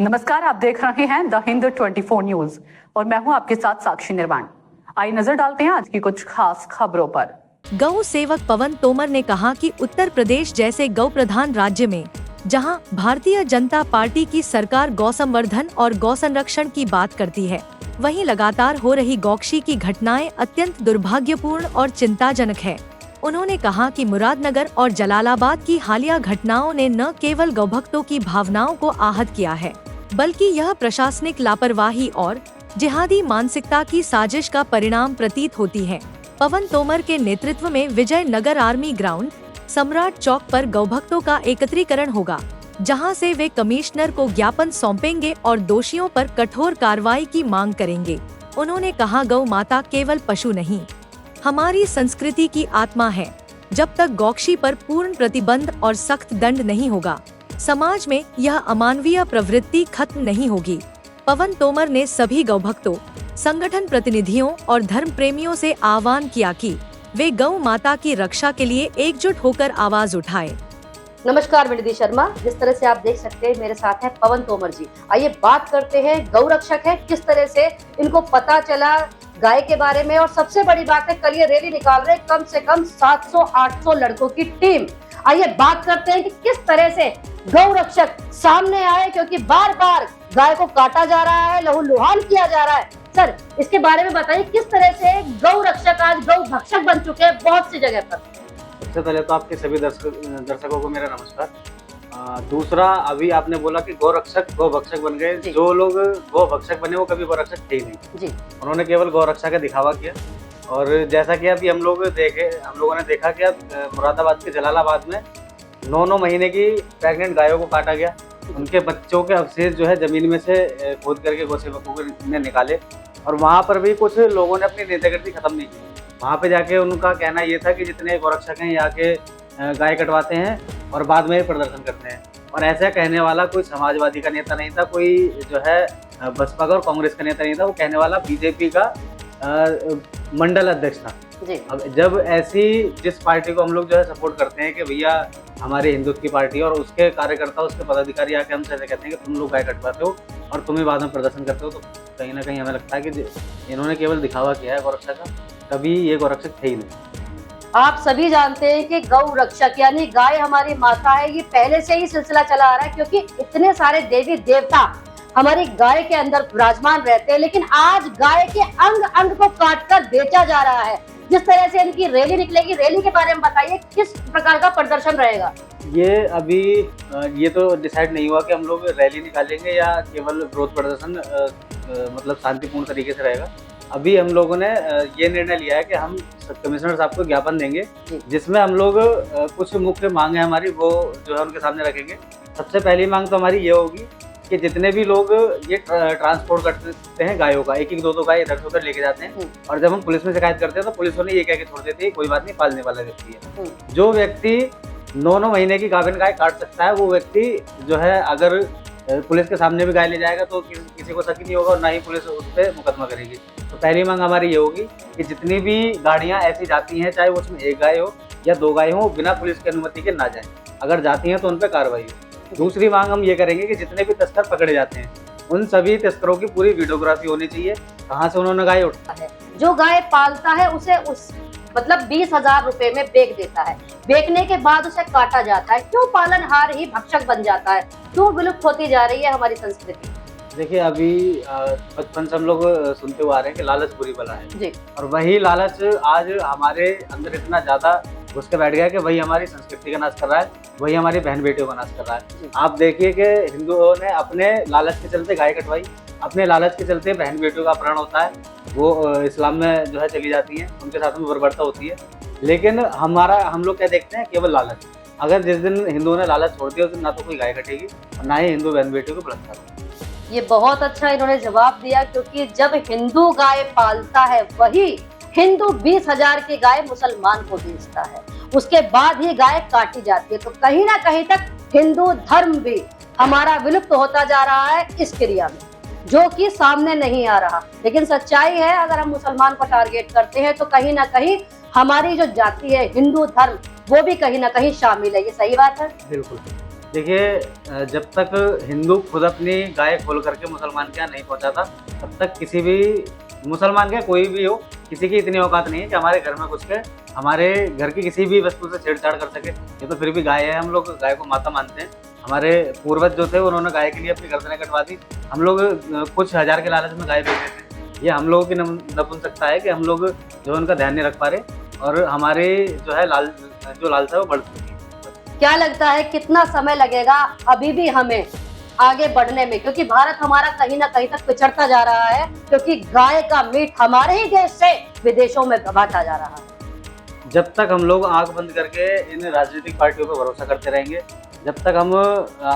नमस्कार, आप देख रहे हैं द हिंद 24 न्यूज और मैं हूं आपके साथ साक्षी निर्वाण। आइए नजर डालते हैं आज की कुछ खास खबरों पर। गौ सेवक पवन तोमर ने कहा कि उत्तर प्रदेश जैसे गौ प्रधान राज्य में जहां भारतीय जनता पार्टी की सरकार गौ संवर्धन और गौ संरक्षण की बात करती है, वहीं लगातार हो रही गौकशी की घटनाएं अत्यंत दुर्भाग्यपूर्ण और चिंताजनक है। उन्होंने कहा कि मुरादनगर और जलालाबाद की हालिया घटनाओं ने न केवल गौभक्तों की भावनाओं को आहत किया है, बल्कि यह प्रशासनिक लापरवाही और जिहादी मानसिकता की साजिश का परिणाम प्रतीत होती है। पवन तोमर के नेतृत्व में विजय नगर आर्मी ग्राउंड, सम्राट चौक पर गौभक्तों का एकत्रीकरण होगा, जहां से वे कमिश्नर को ज्ञापन सौंपेंगे और दोषियों पर कठोर कार्रवाई की मांग करेंगे। उन्होंने कहा, गौ माता केवल पशु नहीं, हमारी संस्कृति की आत्मा है। जब तक गौकशी पर पूर्ण प्रतिबंध और सख्त दंड नहीं होगा, समाज में यह अमानवीय प्रवृत्ति खत्म नहीं होगी। पवन तोमर ने सभी गौभक्तों, संगठन प्रतिनिधियों और धर्म प्रेमियों से आह्वान किया कि वे गौ माता की रक्षा के लिए एकजुट होकर आवाज उठाएं। नमस्कार, मैं निधि शर्मा। जिस तरह से आप देख सकते हैं, मेरे साथ है पवन तोमर जी। आइए बात करते हैं, गौ रक्षक है, किस तरह से इनको पता चला गाय के बारे में। और सबसे बड़ी बात है, कल ये रैली निकाल रहे कम से कम 700-800 लड़कों की टीम। आइए बात करते हैं कि किस तरह से गौ रक्षक सामने आए, क्योंकि बार बार गाय को काटा जा रहा है, लहूलुहान किया जा रहा है। सर, इसके बारे में बताइए, किस तरह से गौ रक्षक आज गौ भक्षक बन चुके हैं बहुत सी जगह पर। सबसे पहले तो आपके सभी दर्शकों को मेरा नमस्कार। दूसरा, अभी आपने बोला कि गौ रक्षक गौ भक्षक बन गए। जो लोग गौ भक्षक बने वो कभी गौ रक्षक थे ही नहीं जी। उन्होंने केवल गौ रक्षा का दिखावा किया। और जैसा कि अभी हम लोगों ने देखा कि अब मुरादाबाद के जलालाबाद में 9-9 महीने की प्रेग्नेंट गायों को काटा गया। उनके बच्चों के अवशेष जो है जमीन में से खोद करके गौ सेवकों ने निकाले। और वहाँ पर भी कुछ लोगों ने अपनी नेतागिरी खत्म नहीं की। वहाँ पे जाके उनका कहना ये था कि जितने गौरक्षक हैं ये आके गाय कटवाते हैं और बाद में प्रदर्शन करते हैं। और ऐसा कहने वाला कोई समाजवादी का नेता नहीं था, कोई जो है बसपा का और कांग्रेस का नेता नहीं था। वो कहने वाला बीजेपी का मंडल अध्यक्ष था जी। अब जब ऐसी जिस पार्टी को हम लोग जो है सपोर्ट करते हैं कि भैया हमारे हिंदुत्व की पार्टी, और उसके कार्यकर्ता उसके पदाधिकारी आके हमसे ऐसे कहते हैं कि तुम लोग गाय कटवाते हो और तुम ही बाद में प्रदर्शन करते हो, तो कहीं ना कहीं हमें लगता है कि इन्होंने केवल दिखावा किया है गौरक्षा का, कभी ये गौरक्षक थे ही नहीं। आप सभी जानते हैं कि गौ रक्षक यानी गाय हमारी माता है, ये पहले से ही सिलसिला चला आ रहा है, क्योंकि इतने सारे देवी देवता हमारी गाय के अंदर विराजमान रहते हैं। लेकिन आज गाय के अंग अंग को काटकर बेचा जा रहा है। जिस तरह से इनकी रैली निकलेगी, रैली के बारे में बताइए, किस प्रकार का प्रदर्शन रहेगा। ये अभी ये तो डिसाइड नहीं हुआ कि हम लोग रैली निकालेंगे या केवल विरोध प्रदर्शन मतलब शांतिपूर्ण तरीके से रहेगा। अभी हम लोगों ने ये निर्णय लिया है कि हम कमिश्नर साहब को ज्ञापन देंगे, जिसमें हम लोग कुछ मुख्य मांगे हमारी वो जो है उनके सामने रखेंगे। सबसे पहली मांग तो हमारी ये होगी कि जितने भी लोग ये ट्रांसपोर्ट करते हैं गायों का, एक 2-2 गाय इधर से उधर लेके जाते हैं, और जब हम पुलिस में शिकायत करते हैं तो पुलिस वाले ये कह के छोड़ देती है कोई बात नहीं, पालने वाला व्यक्ति है। जो व्यक्ति 9-9 महीने की गाभिन गाय काट सकता है, वो व्यक्ति जो है अगर पुलिस के सामने भी गाय ले जाएगा तो किसी को शक नहीं होगा और ना ही पुलिस उस पर मुकदमा करेगी। तो पहली मांग हमारी ये होगी कि जितनी भी गाड़ियां ऐसी जाती हैं, चाहे उसमें 1 गाय हो या 2 गाय हो, बिना पुलिस की अनुमति के ना जाए। अगर जाती हैं तो उन पर कार्रवाई हो। दूसरी मांग हम ये करेंगे कि जितने भी तस्कर पकड़े जाते हैं, उन सभी तस्करों की पूरी वीडियोग्राफी होनी चाहिए, कहाँ से उन्होंने गाय उठाया है। जो गाय पालता है उसे उस मतलब 20,000 रुपए में बेच देता है, बेचने के बाद उसे काटा जाता है। क्यों पालनहार ही भक्षक बन जाता है? क्यों विलुप्त होती जा रही है हमारी संस्कृति? देखिए, अभी बचपन से हम लोग सुनते हुए आ रहे हैं कि लालच बुरी बला है जी। और वही लालच आज हमारे अंदर इतना ज्यादा घुस के बैठ गया कि वही हमारी संस्कृति का नाश कर रहा है, वही हमारी बहन बेटियों का नाश कर रहा है। आप देखिए कि हिंदुओं ने अपने लालच के चलते गाय कटवाई, अपने लालच के चलते बहन बेटियों का अपहरण होता है, वो इस्लाम में जो है चली जाती हैं, उनके साथ में बर्बरता होती है। लेकिन हम लोग क्या देखते हैं, केवल लालच। अगर जिस दिन हिंदुओं ने लालच छोड़ दिया उस दिन ना तो कोई गाय कटेगी और ना ही हिंदू बहन बेटियों को बलात्कार होगा। ये बहुत अच्छा इन्होंने जवाब दिया, क्योंकि जब हिंदू गाय पालता है वही हिंदू 20,000 की गाय मुसलमान को बेचता है, उसके बाद ही गाय काटी जाती है। तो कहीं ना कहीं तक हिंदू धर्म भी हमारा विलुप्त होता जा रहा है इस क्रिया में, जो कि सामने नहीं आ रहा। लेकिन सच्चाई है, अगर हम मुसलमान को टारगेट करते हैं तो कहीं ना कहीं हमारी जो जाति है, हिंदू धर्म, वो भी कहीं ना कहीं शामिल है। ये सही बात है? बिल्कुल। देखिए जब तक हिंदू खुद अपनी गाय खोल करके मुसलमान के यहाँ नहीं पहुंचाता, तब तक किसी भी मुसलमान के कोई भी हो, किसी की इतनी औकात नहीं है कि हमारे घर में घुस के हमारे घर की किसी भी वस्तु से छेड़छाड़ कर सके। ये तो फिर भी गाय है, हम लोग गाय को माता मानते हैं। हमारे पूर्वज जो थे उन्होंने गाय के लिए अपनी गर्दनें कटवा दी। हम लोग कुछ हजार के लालच में गाय बेच देते हैं। ये हम लोगों की नपुंसकता है कि हम लोग जो उनका ध्यान नहीं रख पा रहे, और हमारे जो है लालसा है वो बढ़ चुकी है। क्या लगता है कितना समय लगेगा अभी भी हमें आगे बढ़ने में, क्योंकि भारत हमारा कहीं ना कहीं तक पिछड़ता जा रहा है, क्योंकि गाय का मीट हमारे ही देश से विदेशों में बांटा जा रहा है। जब तक हम लोग आंख बंद करके इन राजनीतिक पार्टियों पर भरोसा करते रहेंगे, जब तक हम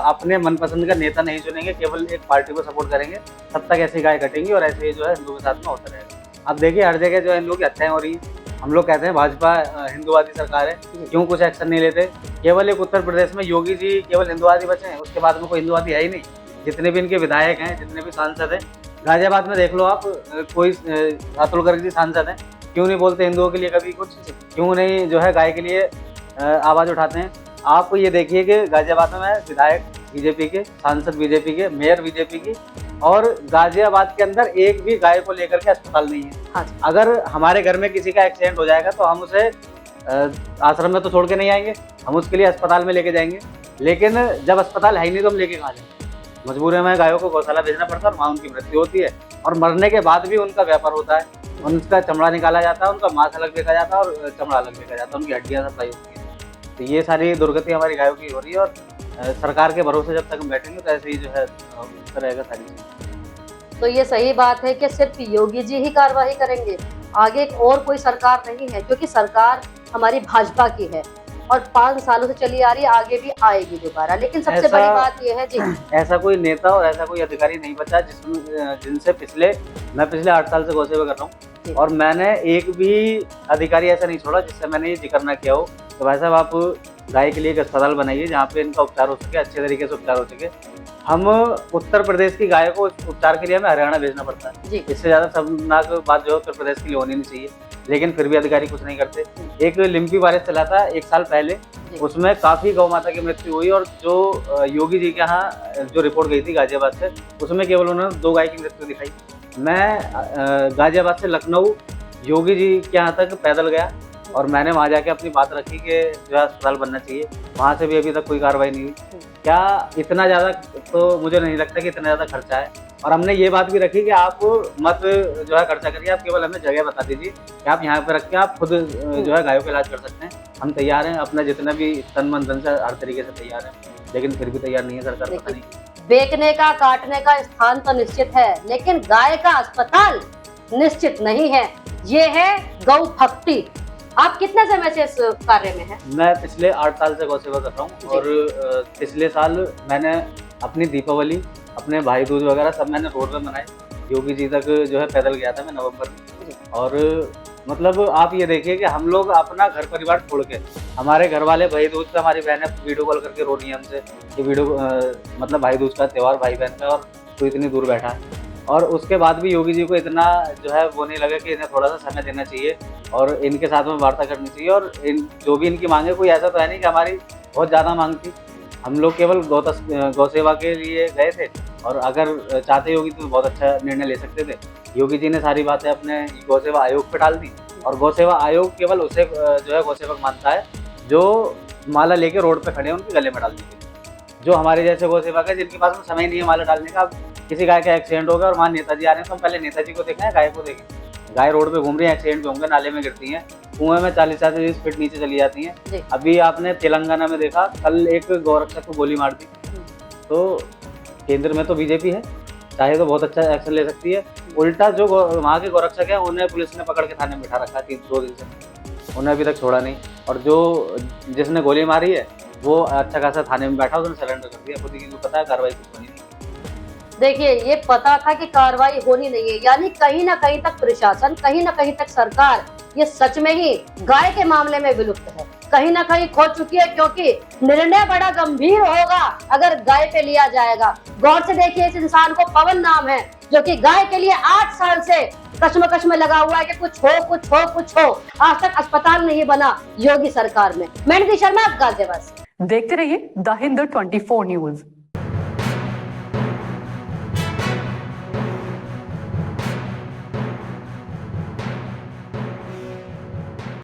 अपने मनपसंद का नेता नहीं चुनेंगे, केवल एक पार्टी को सपोर्ट करेंगे, तब तक ऐसी गाय कटेंगी और ऐसे ही जो है हिंदू के साथ में होता रहेगा। अब देखिए हर जगह जो है हिंदू की हत्याएं हो रही है। हम लोग कहते हैं भाजपा हिंदुवादी सरकार है, क्यों कुछ एक्शन नहीं लेते? केवल एक उत्तर प्रदेश में योगी जी केवल हिंदुवादी बचे हैं, उसके बाद में कोई हिंदुवादी है ही नहीं। जितने भी इनके विधायक हैं, जितने भी सांसद हैं, गाजियाबाद में देख लो आप, कोई अतुल गर्ग जी सांसद हैं, क्यों नहीं बोलते हिंदुओं के लिए कभी कुछ? क्यों नहीं जो है गाय के लिए आवाज उठाते हैं? आप ये देखिए कि गाजियाबाद में विधायक बीजेपी के, सांसद बीजेपी के, मेयर बीजेपी की, और गाजियाबाद के अंदर एक भी गाय को लेकर के अस्पताल नहीं है। हाँ। अगर हमारे घर में किसी का एक्सीडेंट हो जाएगा तो हम उसे आश्रम में तो छोड़ के नहीं आएंगे, हम उसके लिए अस्पताल में लेके जाएंगे। लेकिन जब अस्पताल है ही नहीं तो हम लेके कहाँ जाएंगे? मजबूरी में गायों को गौशाला भेजना पड़ता है और वहाँ उनकी मृत्यु होती है, और मरने के बाद भी उनका व्यापार होता है। उनका चमड़ा निकाला जाता है, उनका मांस अलग बेचा जाता है और चमड़ा अलग बेचा जाता है, उनकी हड्डियाँ सप्लाई होती है। तो ये सारी दुर्गति हमारी गायों की हो रही है, और सरकार के भरोसे जब तक हम बैठेंगे तो ऐसे ही जो है रहेगा सारी चीज़। तो ये सही बात है कि सिर्फ योगी जी ही कार्रवाई करेंगे, आगे और कोई सरकार नहीं है, क्योंकि सरकार हमारी भाजपा की है और 5 सालों से चली आ रही है, आगे भी आएगी दोबारा। लेकिन सबसे बड़ी बात यह है जी, ऐसा कोई नेता और ऐसा कोई अधिकारी नहीं बचा जिनसे मैं पिछले 8 साल से गौ सेवा कर रहा हूँ, और मैंने एक भी अधिकारी ऐसा नहीं छोड़ा जिससे मैंने ये जिक्र ना किया हो तो भाई साहब आप गाय के लिए एक अस्पताल बनाइए जहाँ पे इनका उपचार हो सके, अच्छे तरीके से उपचार हो सके। हम उत्तर प्रदेश की गाय को उपचार के लिए हमें हरियाणा भेजना पड़ता है। इससे ज्यादा शर्मनाक बात जो है उत्तर प्रदेश के लिए होनी नहीं चाहिए, लेकिन फिर भी अधिकारी कुछ नहीं करते। एक लिम्पी वायरस चला था 1 साल पहले, उसमें काफी गौ माता की मृत्यु हुई, और जो योगी जी के यहाँ जो रिपोर्ट गई थी गाजियाबाद से, उसमें केवल उन्होंने 2 गाय की मृत्यु दिखाई। मैं गाजियाबाद से लखनऊ योगी जी के यहाँ तक पैदल गया और मैंने वहाँ जाके अपनी बात रखी कि जो है अस्पताल बनना चाहिए। वहाँ से भी अभी तक कोई कार्रवाई नहीं हुई। क्या इतना ज़्यादा तो मुझे नहीं लगता कि इतना ज़्यादा खर्चा है। और हमने ये बात भी रखी कि आप मत जो है खर्चा करिए, आप केवल हमें जगह बता दीजिए कि आप यहाँ पे रख के आप खुद जो है गायों का इलाज कर सकते हैं। हम तैयार हैं, अपना जितना भी तन मन धन से हर तरीके से तैयार हैं, लेकिन फिर भी तैयार नहीं है सरकार। पता नहीं, बेचने का काटने का स्थान तो निश्चित है, लेकिन गाय का अस्पताल निश्चित नहीं है। ये है गौ भक्ति। आप कितने समय से इस कार्य में हैं? मैं पिछले 8 साल से गौ सेवा कर रहा हूँ, और पिछले साल मैंने अपनी दीपावली, अपने भाई दूज वगैरह सब मैंने रोड में मनाए। योगी जी तक जो है पैदल गया था मैं नवंबर में। और मतलब आप ये देखिए कि हम लोग अपना घर परिवार छोड़ के, हमारे घर वाले भाई दूज पे हमारी बहनें वीडियो कॉल करके रो रही हैं हमसे कि वीडियो मतलब भाई दूज का त्यौहार भाई बहन का, और तो इतनी दूर बैठा है। और उसके बाद भी योगी जी को इतना जो है वो नहीं लगा कि इन्हें थोड़ा सा समय देना चाहिए और इनके साथ में वार्ता करनी चाहिए। और जो भी इनकी मांगे, कोई ऐसा तो है नहीं कि हमारी बहुत ज़्यादा मांग थी। हम लोग केवल गौ सेवा के लिए गए थे, और अगर चाहते योगी तो बहुत अच्छा निर्णय ले सकते थे। योगी जी ने सारी बातें अपने गौ सेवा आयोग पे डाल दी, और गौ सेवा आयोग केवल उसे जो है गौ सेवक मानता है जो माला लेके रोड पे खड़े हैं उनके गले में डालने के लिए। जो हमारे जैसे गौ सेवक है जिनके पास में समय नहीं है माला डालने का, किसी गाय का एक्सीडेंट हो गया और वहाँ नेताजी आ रहे हैं तो हम पहले नेताजी को देखें, गाय को देखें। गाय रोड पे घूम रही है, एक्सीडेंट होंगे, नाले में गिरती हैं, कुएं में 40-40 फीट नीचे चली जाती हैं। अभी आपने तेलंगाना में देखा, कल एक गौरक्षक को गोली मार दी। तो केंद्र में तो बीजेपी है, चाहे तो बहुत अच्छा एक्शन ले सकती है। उल्टा जो वहाँ के गौरक्षक हैं उन्हें पुलिस ने पकड़ के थाने में बिठा रखा है 2 दिन से, उन्हें अभी तक छोड़ा नहीं। और जो जिसने गोली मारी है वो अच्छा खासा थाने में बैठा, उसने सरेंडर कर दिया, खुद ही को पता है कार्रवाई कुछ होनी नहीं। देखिए, ये पता था कि कार्रवाई होनी नहीं है, यानी कहीं ना कहीं तक प्रशासन, कहीं ना कहीं तक सरकार ये सच में ही गाय के मामले में विलुप्त है, कहीं ना कहीं खो चुकी है। क्योंकि निर्णय बड़ा गंभीर होगा अगर गाय पे लिया जाएगा। गौर से देखिए, इस इंसान को पवन नाम है, जो कि गाय के लिए 8 साल से कश्म में लगा हुआ है कि कुछ हो। आज तक अस्पताल नहीं बना योगी सरकार में। मैं निधि शर्मा, गाजियाबाद से। देखते रहिए द हिंद 24 न्यूज।